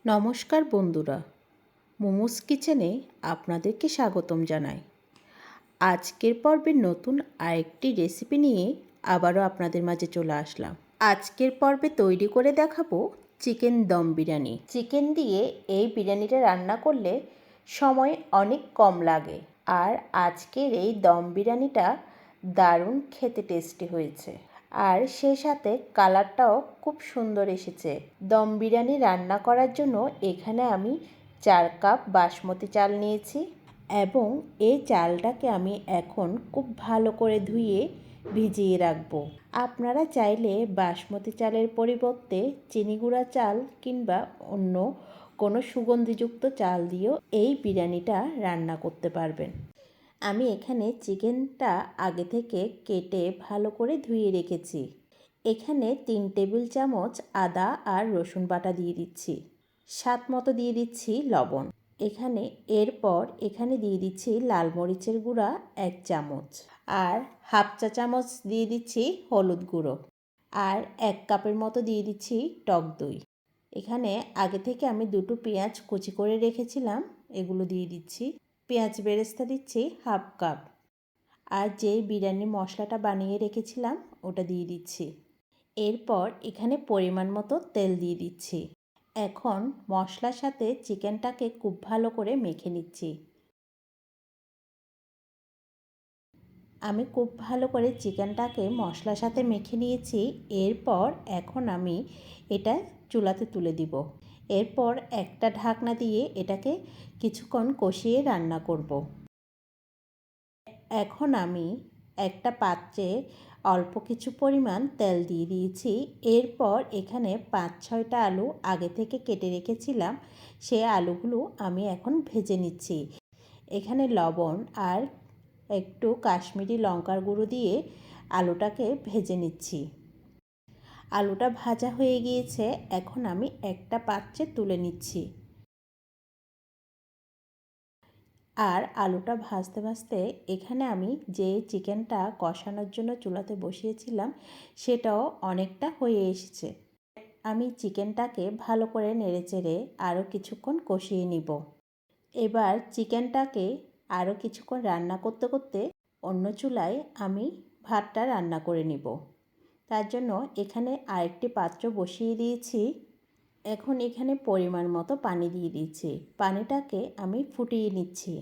নমস্কার বন্ধুরা, মোমোস কিচেনে আপনাদেরকে স্বাগতম জানাই। আজকের পর্বে নতুন আরেকটি রেসিপি নিয়ে আবারও আপনাদের মাঝে চলে আসলাম। আজকের পর্বে তৈরি করে দেখাবো চিকেন দম বিরিয়ানি। চিকেন দিয়ে এই বিরিয়ানিটা রান্না করলে সময় অনেক কম লাগে, আর আজকের এই দম বিরিয়ানিটা দারুণ খেতে টেস্টি হয়েছে, আর সেই সাথে কালারটাও খুব সুন্দর এসেছে। দম বিরিয়ানি রান্না করার জন্য এখানে আমি 4 কাপ বাসমতি চাল নিয়েছি, এবং এই চালটাকে আমি এখন খুব ভালো করে ধুয়ে ভিজিয়ে রাখবো। আপনারা চাইলে বাসমতি চালের পরিবর্তে চিনি গুঁড়া চাল কিংবা অন্য কোনো সুগন্ধিযুক্ত চাল দিয়েও এই বিরিয়ানিটা রান্না করতে পারবেন। আমি এখানে চিকেনটা আগে থেকে কেটে ভালো করে ধুয়ে রেখেছি। এখানে 3 টেবিল চামচ আদা আর রসুন বাটা দিয়ে দিচ্ছি, স্বাদ মতো দিয়ে দিচ্ছি লবণ। এখানে দিয়ে দিচ্ছি লাল মরিচের গুঁড়া 1 চামচ, আর হাফ চা চামচ দিয়ে দিচ্ছি হলুদ গুঁড়ো, আর 1 কাপের মতো দিয়ে দিচ্ছি টক দই। এখানে আগে থেকে আমি 2টো পেঁয়াজ কুচি করে রেখেছিলাম, এগুলো দিয়ে দিচ্ছি। পেঁয়াজ বেরেস্তা দিচ্ছি হাফ কাপ, আর যেই বিরিয়ানি মশলাটা বানিয়ে রেখেছিলাম ওটা দিয়ে দিচ্ছি। এরপর এখানে পরিমাণ মতো তেল দিয়ে দিচ্ছি। এখন মশলার সাথে চিকেনটাকে খুব ভালো করে মেখে নিচ্ছি। আমি খুব ভালো করে চিকেনটাকে মশলার সাথে মেখে নিয়েছি। এরপর এখন আমি এটা চুলাতে তুলে দিব। এরপর একটা ঢাকনা দিয়ে এটাকে কিছুক্ষণ কষিয়ে রান্না করব। এখন আমি একটা পাত্রে অল্প কিছু পরিমাণ তেল দিয়ে দিয়েছি। এরপর এখানে 5-6টা আলু আগে থেকে কেটে রেখেছিলাম, সেই আলুগুলো আমি এখন ভেজে নিচ্ছি। এখানে লবণ আর একটু কাশ্মীরি লঙ্কার গুঁড়ো দিয়ে আলুটাকে ভেজে নিচ্ছি। আলুটা ভাজা হয়ে গিয়েছে, এখন আমি একটা পাত্রে তুলে নিচ্ছি। আর আলুটা ভাজতে ভাজতে এখানে আমি যে চিকেনটা কষানোর জন্য চুলাতে বসিয়েছিলাম সেটাও অনেকটা হয়ে এসেছে। আমি চিকেনটাকে ভালো করে নেড়েচেড়ে আরও কিছুক্ষণ কষিয়ে নিব। এবার চিকেনটাকে আরও কিছুক্ষণ রান্না করতে করতে অন্য চুলায় আমি ভাতটা রান্না করে নিব। তার জন্য এখানে আরেকটি পাত্র বসিয়ে দিয়েছি। এখন এখানে পরিমাণ মতো পানি দিয়ে দিচ্ছি। পানিটাকে আমি ফুটিয়ে নিচ্ছি।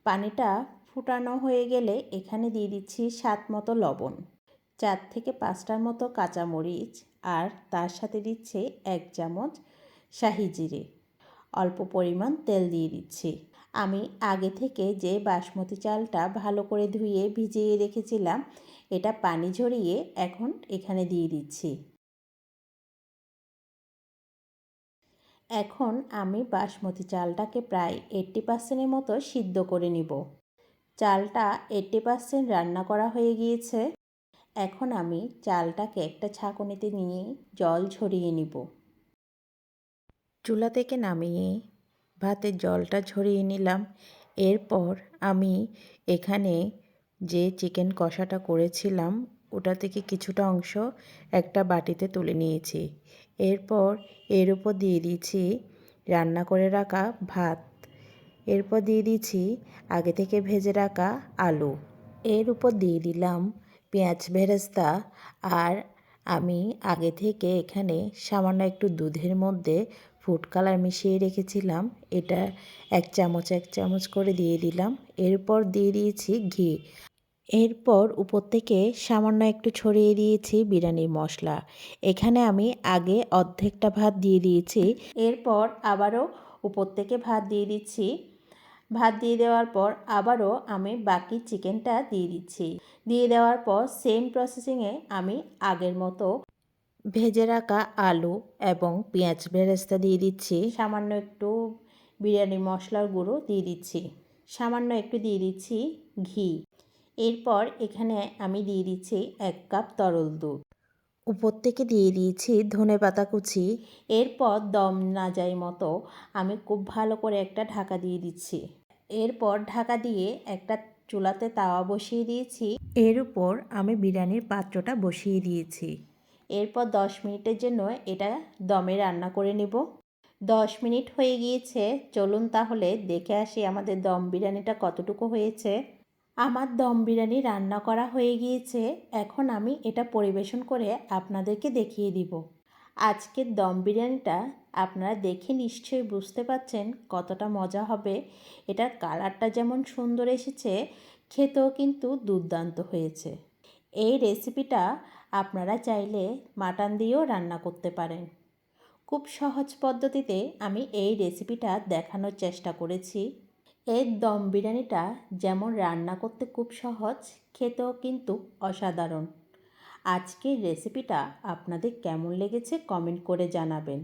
পানিটা ফুটানো হয়ে গেলে এখানে দিয়ে দিচ্ছি স্বাদ মতো লবণ, 4 থেকে 5টার মতো কাঁচামরিচ, আর তার সাথে দিচ্ছে 1 চামচ শাহি জিরে। অল্প পরিমাণ তেল দিয়ে দিচ্ছি। আমি আগে থেকে যে বাসমতি চালটা ভালো করে ধুয়ে ভিজিয়ে রেখেছিলাম এটা পানি ঝরিয়ে এখন এখানে দিয়ে দিচ্ছি। এখন আমি বাসমতি চালটাকে প্রায় 80% মতো সিদ্ধ করে নিব। চালটা 80% রান্না করা হয়ে গিয়েছে। এখন আমি চালটাকে একটা ছাঁকনিতে নিয়ে জল ঝরিয়ে নিব। চুলা থেকে নামিয়ে ভাতের জলটা ঝরিয়ে নিলাম। এরপর আমি এখানে যে চিকেন কষাটা করেছিলাম ওটা থেকে কিছুটা অংশ একটা বাটিতে তুলে নিয়েছি। এরপর এর উপর দিয়ে দিয়েছি রান্না করে রাখা ভাত। এরপর দিয়ে দিয়েছি আগে থেকে ভেজে রাখা আলু। এর উপর দিয়ে দিলাম পেঁয়াজ বেরেস্তা, আর আমি আগে থেকে এখানে সামান্য একটু দুধের মধ্যে ফুড কালার মিশিয়ে রেখেছিলাম, এটা 1 চামচ করে দিয়ে দিলাম। এরপর দিয়ে দিয়েছি ঘি। এরপর উপর থেকে সামান্য একটু ছড়িয়ে দিয়েছি বিরিয়ানির মশলা। এখানে আমি আগে অর্ধেকটা ভাত দিয়ে দিয়েছি, এরপর আবারও উপর থেকে ভাত দিয়ে দিচ্ছি। ভাত দিয়ে দেওয়ার পর আবারও আমি বাকি চিকেনটা দিয়ে দিচ্ছি। দিয়ে দেওয়ার পর সেম প্রসেসিংয়ে আমি আগের মতো ভেজে রাখা আলু এবং পেঁয়াজ বেরেস্তা দিয়ে দিচ্ছি। সামান্য একটু বিরিয়ানি মশলার গুঁড়ো দিয়ে দিচ্ছি। সামান্য একটু দিয়ে দিচ্ছি ঘি। এরপর এখানে আমি দিয়ে দিচ্ছি 1 কাপ তরল দুধ। উপর থেকে দিয়ে দিয়েছি ধনেপাতা কুচি। এরপর দম না যায় মতো আমি খুব ভালো করে একটা ঢাকা দিয়ে দিচ্ছি। এরপর ঢাকা দিয়ে একটা চুলাতে তাওয়া বসিয়ে দিয়েছি। এর উপর আমি বিরিয়ানির পাত্রটা বসিয়ে দিয়েছি। এরপর 10 মিনিটের জন্য এটা দমে রান্না করে নেব। 10 মিনিট হয়ে গিয়েছে। চলুন তাহলে দেখে আসি আমাদের দম বিরিয়ানিটা কতটুকু হয়েছে। আমার দম বিরিয়ানি রান্না করা হয়ে গিয়েছে। এখন আমি এটা পরিবেশন করে আপনাদেরকে দেখিয়ে দিব। আজকের দম বিরিয়ানিটা আপনারা দেখে নিশ্চয়ই বুঝতে পারছেন কতটা মজা হবে। এটার কালারটা যেমন সুন্দর এসেছে, খেতেও কিন্তু দুর্দান্ত হয়েছে। এই রেসিপিটা আপনারা চাইলে মাটন দিয়েও রান্না করতে পারেন। খুব সহজ পদ্ধতিতে আমি এই রেসিপিটা দেখানোর চেষ্টা করেছি। এর দম বিরিয়ানিটা যেমন রান্না করতে খুব সহজ, খেতেও কিন্তু অসাধারণ। আজকের রেসিপিটা আপনাদের কেমন লেগেছে কমেন্ট করে জানাবেন।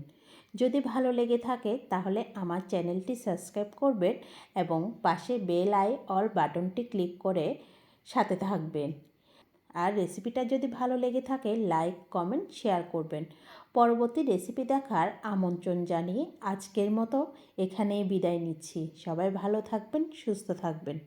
যদি ভালো লেগে থাকে তাহলে আমার চ্যানেলটি সাবস্ক্রাইব করবেন এবং পাশে বেল অল বাটনটি ক্লিক করে সাথে থাকবেন। আর রেসিপিটা যদি ভালো লেগে থাকে লাইক কমেন্ট শেয়ার করবেন। পরবর্তী রেসিপি দেখার আমন্ত্রণ জানিয়ে আজকের মতো এখানেই বিদায় নিচ্ছি। সবাই ভালো থাকবেন, সুস্থ থাকবেন।